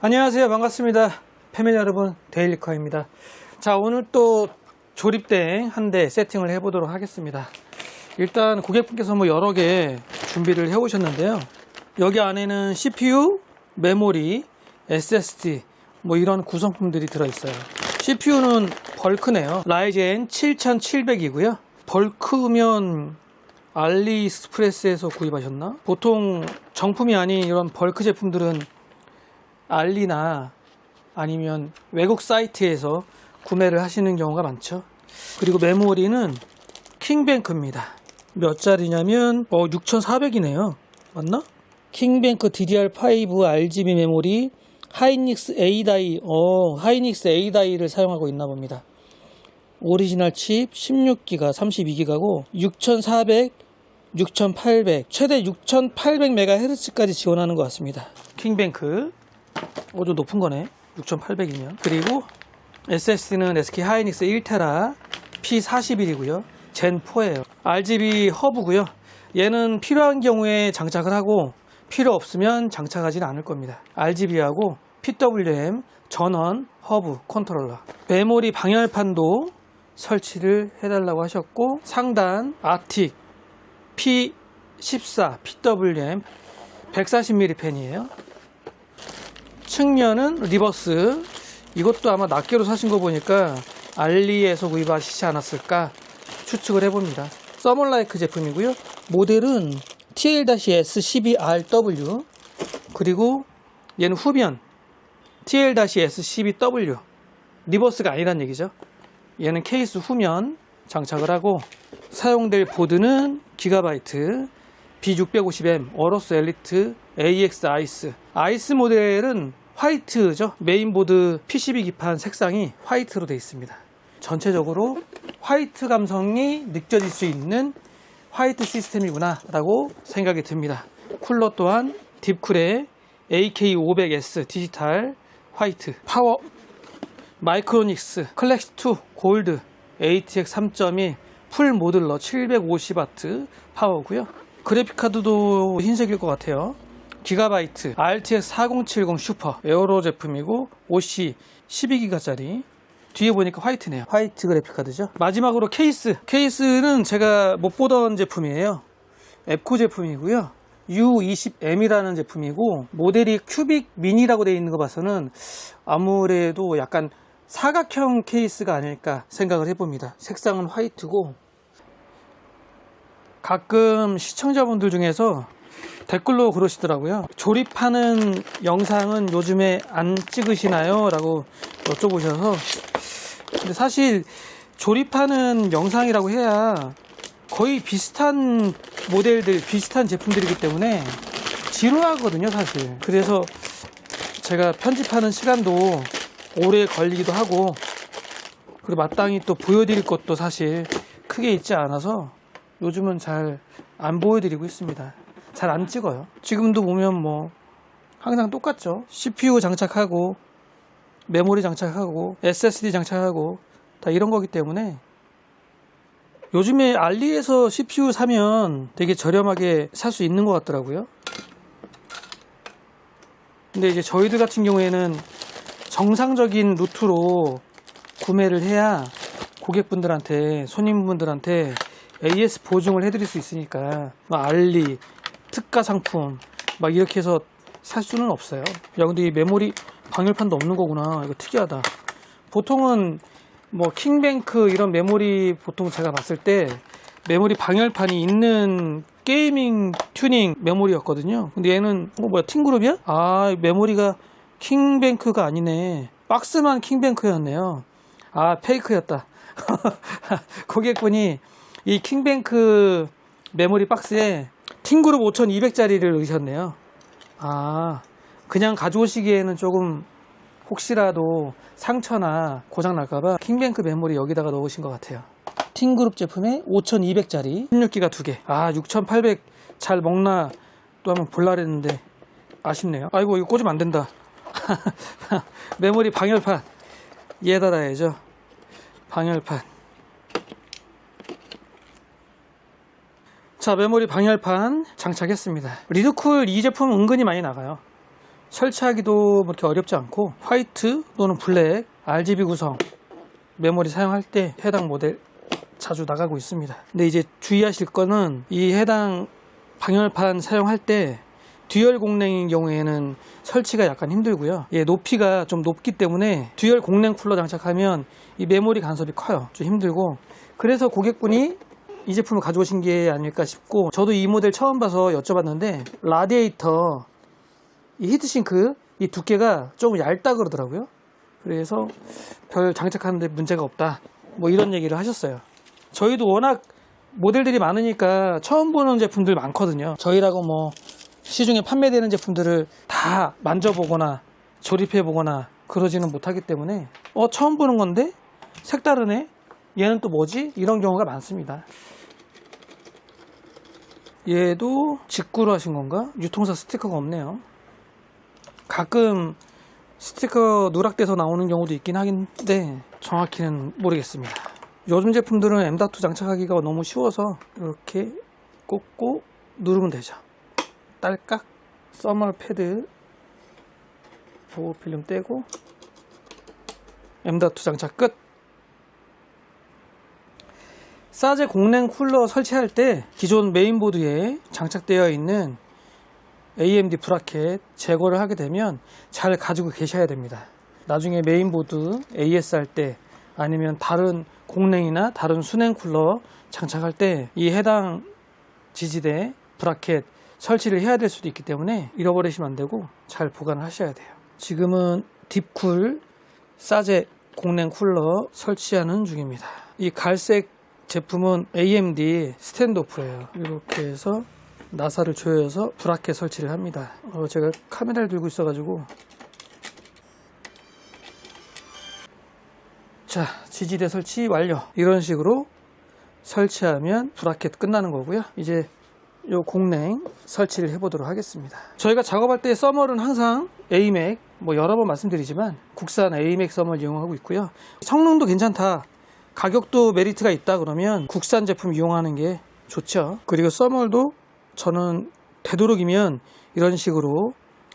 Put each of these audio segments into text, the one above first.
안녕하세요. 반갑습니다. 패밀리 여러분, 데일리커입니다. 자, 오늘 또 조립대 한 대 세팅을 해보도록 하겠습니다. 일단 고객분께서 여러 개 준비를 해 오셨는데요. 여기 안에는 CPU, 메모리, SSD 이런 구성품들이 들어있어요. CPU는 벌크네요. 라이젠 7700이고요. 벌크면 알리익스프레스에서 구입하셨나? 보통 정품이 아닌 이런 벌크 제품들은 알리나 아니면 외국 사이트에서 구매를 하시는 경우가 많죠. 그리고 메모리는 킹뱅크입니다. 몇 자리냐면 6400이네요. 맞나? 킹뱅크 DDR5 RGB 메모리 하이닉스 A다이 하이닉스 A다이를 사용하고 있나 봅니다. 오리지널 칩 16기가 32기가고 6400 6800 최대 6800MHz까지 지원하는 것 같습니다. 킹뱅크 좀 높은 거네. 6800이면. 그리고 SSD는 SK 하이닉스 1테라 P41이고요. 젠4예요. RGB 허브고요. 얘는 필요한 경우에 장착을 하고 필요 없으면 장착하지는 않을 겁니다. RGB하고 PWM 전원 허브 컨트롤러. 메모리 방열판도 설치를 해달라고 하셨고, 상단 아틱 P14 PWM 140mm 펜이에요. 측면은 리버스. 이것도 아마 낱개로 사신 거 보니까 알리에서 구입하시지 않았을까 추측을 해봅니다. 서멀라이크 제품이고요. 모델은 TL-S12RW, 그리고 얘는 후면 TL-S12W. 리버스가 아니란 얘기죠. 얘는 케이스 후면 장착을 하고, 사용될 보드는 기가바이트 B650M 어로스 엘리트 AX 아이스. 아이스 모델은 화이트죠. 메인보드 PCB 기판 색상이 화이트로 되어 있습니다. 전체적으로 화이트 감성이 느껴질 수 있는 화이트 시스템이구나 라고 생각이 듭니다. 쿨러 또한 딥쿨의 AK500S 디지털 화이트. 파워 마이크로닉스 클래식2 골드 ATX 3.1 풀 모듈러 750W 파워고요. 그래픽카드도 흰색일 것 같아요. 기가바이트 RTX 4070 슈퍼 에어로 제품이고 OC 12기가짜리. 뒤에 보니까 화이트네요. 화이트 그래픽카드죠. 마지막으로 케이스는 제가 못 보던 제품이에요. 앱코 제품이고요. U20M이라는 제품이고, 모델이 큐빅 미니라고 되어 있는 거 봐서는 아무래도 약간 사각형 케이스가 아닐까 생각을 해봅니다. 색상은 화이트고, 가끔 시청자분들 중에서 댓글로 그러시더라고요. 조립하는 영상은 요즘에 안 찍으시나요? 라고 여쭤보셔서, 근데 사실 조립하는 영상이라고 해야 거의 비슷한 모델들, 비슷한 제품들이기 때문에 지루하거든요, 사실. 그래서 제가 편집하는 시간도 오래 걸리기도 하고, 그리고 마땅히 또 보여드릴 것도 사실 크게 있지 않아서 요즘은 잘 안 보여드리고 있습니다. 잘 안 찍어요. 지금도 보면 항상 똑같죠. CPU 장착하고 메모리 장착하고 SSD 장착하고 다 이런 거기 때문에 요즘에 알리에서 CPU 사면 되게 저렴하게 살 수 있는 것 같더라고요. 근데 이제 저희들 같은 경우에는 정상적인 루트로 구매를 해야 고객분들한테, 손님분들한테 AS 보증을 해드릴 수 있으니까 알리 특가 상품 이렇게 해서 살 수는 없어요. 야, 근데 이 메모리 방열판도 없는 거구나. 이거 특이하다. 보통은 킹뱅크 이런 메모리, 보통 제가 봤을 때 메모리 방열판이 있는 게이밍 튜닝 메모리였거든요. 근데 얘는 팅그룹이야? 아, 메모리가 킹뱅크가 아니네. 박스만 킹뱅크였네요. 아, 페이크였다. 고객분이 이 킹뱅크 메모리 박스에 팅그룹 5200짜리를 넣으셨네요. 아, 그냥 가져오시기에는 조금 혹시라도 상처나 고장 날까봐 킹뱅크 메모리 여기다가 넣으신 것 같아요. 팅그룹 제품에 5200짜리 16기가 2개. 아, 6800 잘 먹나 또 한번 볼라 그랬는데 아쉽네요. 아이고, 이거 꽂으면 안 된다. 메모리 방열판 얘에다 놔야죠. 방열판. 자, 메모리 방열판 장착했습니다. 리드쿨 이 제품 은근히 많이 나가요. 설치하기도 그렇게 어렵지 않고 화이트 또는 블랙 RGB 구성 메모리 사용할 때 해당 모델 자주 나가고 있습니다. 근데 이제 주의하실 거는 이 해당 방열판 사용할 때 듀얼 공랭인 경우에는 설치가 약간 힘들고요. 높이가 좀 높기 때문에 듀얼 공랭 쿨러 장착하면 이 메모리 간섭이 커요. 좀 힘들고, 그래서 고객분이 이 제품을 가져오신 게 아닐까 싶고, 저도 이 모델 처음 봐서 여쭤봤는데 라디에이터 이 히트싱크 이 두께가 조금 얇다 그러더라고요. 그래서 별 장착하는데 문제가 없다, 뭐 이런 얘기를 하셨어요. 저희도 워낙 모델들이 많으니까 처음 보는 제품들 많거든요. 저희라고 뭐 시중에 판매되는 제품들을 다 만져보거나 조립해보거나 그러지는 못하기 때문에 처음 보는 건데 색다르네, 얘는 또 뭐지, 이런 경우가 많습니다. 얘도 직구로 하신 건가? 유통사 스티커가 없네요. 가끔 스티커 누락돼서 나오는 경우도 있긴 한데 정확히는 모르겠습니다. 요즘 제품들은 M.2 장착하기가 너무 쉬워서 이렇게 꽂고 누르면 되죠. 딸깍. 써멀 패드 보호 필름 떼고 M.2 장착 끝. 사제 공랭 쿨러 설치할 때 기존 메인보드에 장착되어 있는 AMD 브라켓 제거를 하게 되면 잘 가지고 계셔야 됩니다. 나중에 메인보드 AS 할 때 아니면 다른 공랭이나 다른 수냉 쿨러 장착할 때 이 해당 지지대 브라켓 설치를 해야 될 수도 있기 때문에 잃어버리시면 안 되고 잘 보관을 하셔야 돼요. 지금은 딥쿨 사제 공랭 쿨러 설치하는 중입니다. 이 갈색 제품은 AMD 스탠드오프예요. 이렇게 해서 나사를 조여서 브라켓 설치를 합니다. 제가 카메라를 들고 있어가지고. 자, 지지대 설치 완료. 이런 식으로 설치하면 브라켓 끝나는 거고요. 이제 요 공랭 설치를 해보도록 하겠습니다. 저희가 작업할 때 써멀은 항상 AMAC, 뭐 여러 번 말씀드리지만 국산 AMAC 써멀 이용하고 있고요. 성능도 괜찮다, 가격도 메리트가 있다 그러면 국산 제품 이용하는 게 좋죠. 그리고 써멀도 저는 되도록이면 이런 식으로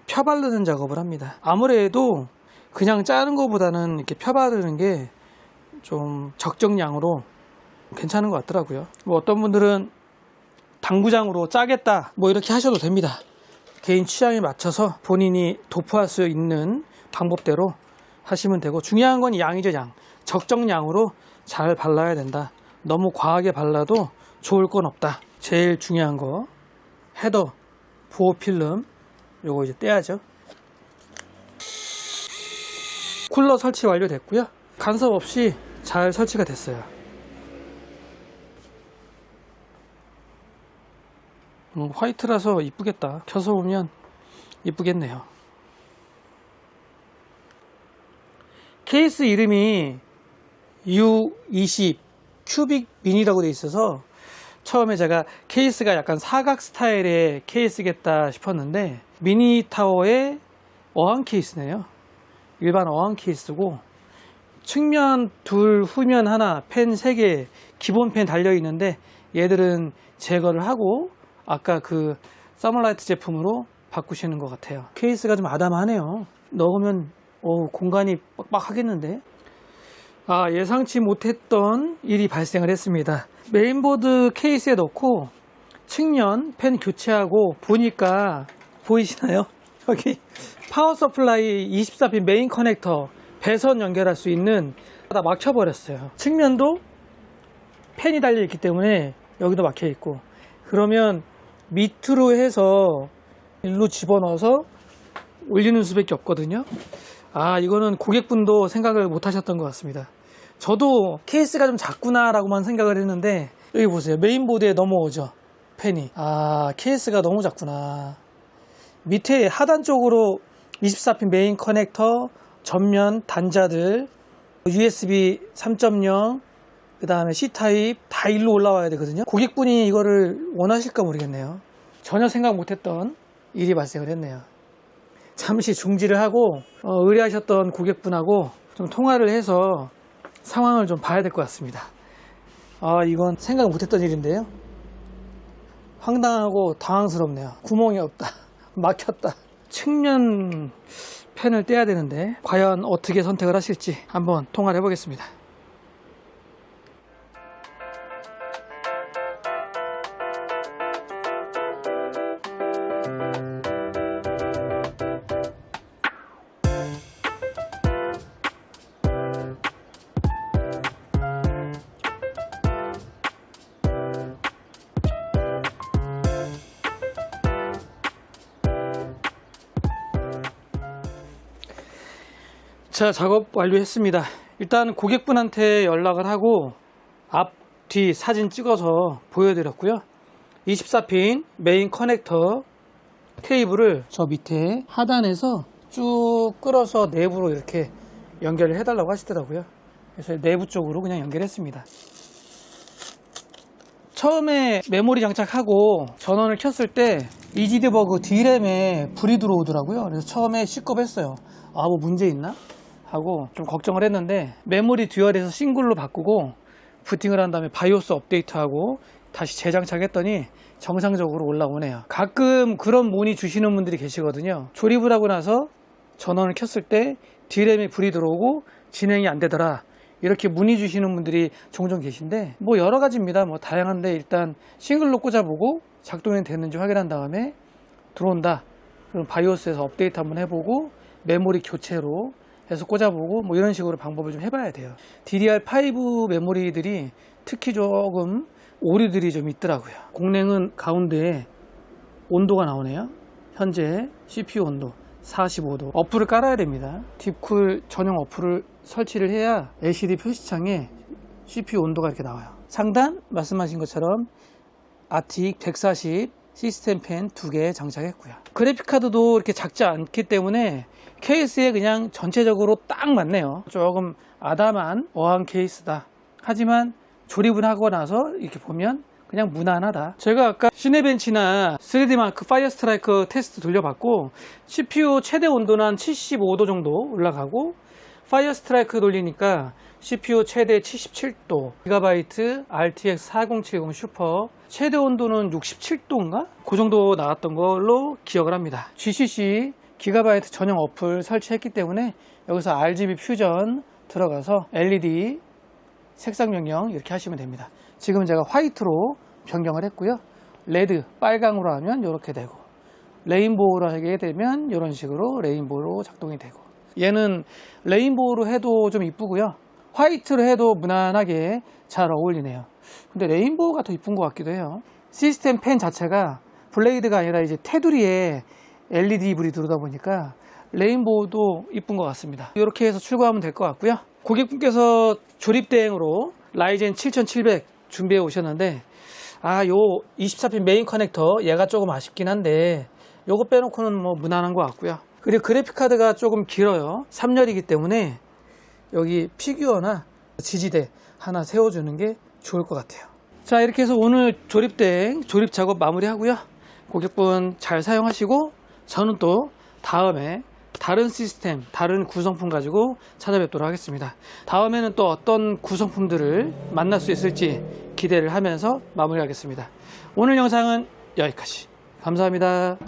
펴 바르는 작업을 합니다. 아무래도 그냥 짜는 것보다는 이렇게 펴 바르는 게 좀 적정량으로 괜찮은 것 같더라고요. 뭐 어떤 분들은 당구장으로 짜겠다 뭐 이렇게 하셔도 됩니다. 개인 취향에 맞춰서 본인이 도포할 수 있는 방법대로 하시면 되고, 중요한 건 양이죠. 양. 적정량으로 잘 발라야 된다. 너무 과하게 발라도 좋을 건 없다. 제일 중요한 거 헤더 보호 필름 요거 이제 떼야죠. 쿨러 설치 완료됐고요. 간섭 없이 잘 설치가 됐어요. 화이트라서 이쁘겠다. 켜서 보면 이쁘겠네요. 케이스 이름이 U20 큐빅 미니라고 되어 있어서 처음에 제가 케이스가 약간 사각 스타일의 케이스겠다 싶었는데 미니 타워의 어항 케이스네요. 일반 어항 케이스고 측면 둘, 후면 하나, 펜 3개, 기본 펜 달려 있는데 얘들은 제거를 하고 아까 그 서멀라이트 제품으로 바꾸시는 것 같아요. 케이스가 좀 아담하네요. 넣으면 공간이 빡빡하겠는데. 예상치 못했던 일이 발생을 했습니다. 메인보드 케이스에 넣고 측면 펜 교체하고 보니까 보이시나요? 여기 파워 서플라이 24핀 메인 커넥터 배선 연결할 수 있는 다 막혀버렸어요. 측면도 펜이 달려 있기 때문에 여기도 막혀 있고, 그러면 밑으로 해서 일로 집어넣어서 올리는 수밖에 없거든요. 이거는 고객분도 생각을 못 하셨던 것 같습니다. 저도 케이스가 좀 작구나 라고만 생각을 했는데 여기 보세요. 메인보드에 넘어오죠, 펜이. 케이스가 너무 작구나. 밑에 하단 쪽으로 24핀 메인 커넥터, 전면 단자들, USB 3.0, 그 다음에 C타입 다 일로 올라와야 되거든요. 고객분이 이거를 원하실까 모르겠네요. 전혀 생각 못했던 일이 발생을 했네요. 잠시 중지를 하고 의뢰하셨던 고객분하고 좀 통화를 해서 상황을 좀 봐야 될 것 같습니다. 이건 생각 못했던 일인데요. 황당하고 당황스럽네요. 구멍이 없다. 막혔다. 측면 펜을 떼야 되는데 과연 어떻게 선택을 하실지 한번 통화를 해보겠습니다. 자, 작업 완료했습니다. 일단 고객분한테 연락을 하고 앞, 뒤 사진 찍어서 보여드렸고요. 24핀 메인 커넥터 케이블을 저 밑에 하단에서 쭉 끌어서 내부로 이렇게 연결을 해달라고 하시더라고요. 그래서 내부 쪽으로 그냥 연결했습니다. 처음에 메모리 장착하고 전원을 켰을 때 이지디버그 D램에 불이 들어오더라고요. 그래서 처음에 C겁했어요. 아, 뭐 문제 있나? 하고 좀 걱정을 했는데 메모리 듀얼에서 싱글로 바꾸고 부팅을 한 다음에 바이오스 업데이트하고 다시 재장착했더니 정상적으로 올라오네요. 가끔 그런 문의 주시는 분들이 계시거든요. 조립을 하고 나서 전원을 켰을 때 D램에 불이 들어오고 진행이 안 되더라, 이렇게 문의 주시는 분들이 종종 계신데 뭐 여러 가지입니다. 뭐 다양한데 일단 싱글로 꽂아보고 작동이 되는지 확인한 다음에 들어온다, 그럼 바이오스에서 업데이트 한번 해보고 메모리 교체로 해서 꽂아보고 뭐 이런 식으로 방법을 좀 해봐야 돼요. DDR5 메모리들이 특히 조금 오류들이 좀 있더라고요. 공랭은 가운데에 온도가 나오네요. 현재 CPU 온도 45도. 어플을 깔아야 됩니다. 딥쿨 전용 어플을 설치를 해야 LCD 표시창에 CPU 온도가 이렇게 나와요. 상단 말씀하신 것처럼 아틱 140 시스템 펜 2개 장착했고요. 그래픽카드도 이렇게 작지 않기 때문에 케이스에 그냥 전체적으로 딱 맞네요. 조금 아담한 어항 케이스다. 하지만 조립을 하고 나서 이렇게 보면 그냥 무난하다. 제가 아까 시네벤치나 3D마크 파이어스트라이크 테스트 돌려봤고 CPU 최대 온도는 한 75도 정도 올라가고 파이어스트라이크 돌리니까 CPU 최대 77도, 기가바이트 RTX 4070 슈퍼 최대 온도는 67도인가? 그 정도 나왔던 걸로 기억을 합니다. GCC 기가바이트 전용 어플 설치했기 때문에 여기서 RGB 퓨전 들어가서 LED 색상 변경 이렇게 하시면 됩니다. 지금 제가 화이트로 변경을 했고요. 레드 빨강으로 하면 이렇게 되고, 레인보우로 하게 되면 이런 식으로 레인보우로 작동이 되고, 얘는 레인보우로 해도 좀 이쁘고요, 화이트로 해도 무난하게 잘 어울리네요. 근데 레인보우가 더 이쁜 것 같기도 해요. 시스템 펜 자체가 블레이드가 아니라 이제 테두리에 LED 불이 들어오다 보니까 레인보우도 이쁜 것 같습니다. 이렇게 해서 출고하면 될 것 같고요. 고객분께서 조립 대행으로 라이젠 7700 준비해 오셨는데 요 24핀 메인 커넥터 얘가 조금 아쉽긴 한데 요거 빼놓고는 뭐 무난한 것 같고요. 그리고 그래픽카드가 조금 길어요. 3열이기 때문에 여기 피규어나 지지대 하나 세워주는 게 좋을 것 같아요. 자, 이렇게 해서 오늘 조립 대행 조립 작업 마무리 하고요. 고객분 잘 사용하시고 저는 또 다음에 다른 시스템, 다른 구성품 가지고 찾아뵙도록 하겠습니다. 다음에는 또 어떤 구성품들을 만날 수 있을지 기대를 하면서 마무리하겠습니다. 오늘 영상은 여기까지. 감사합니다.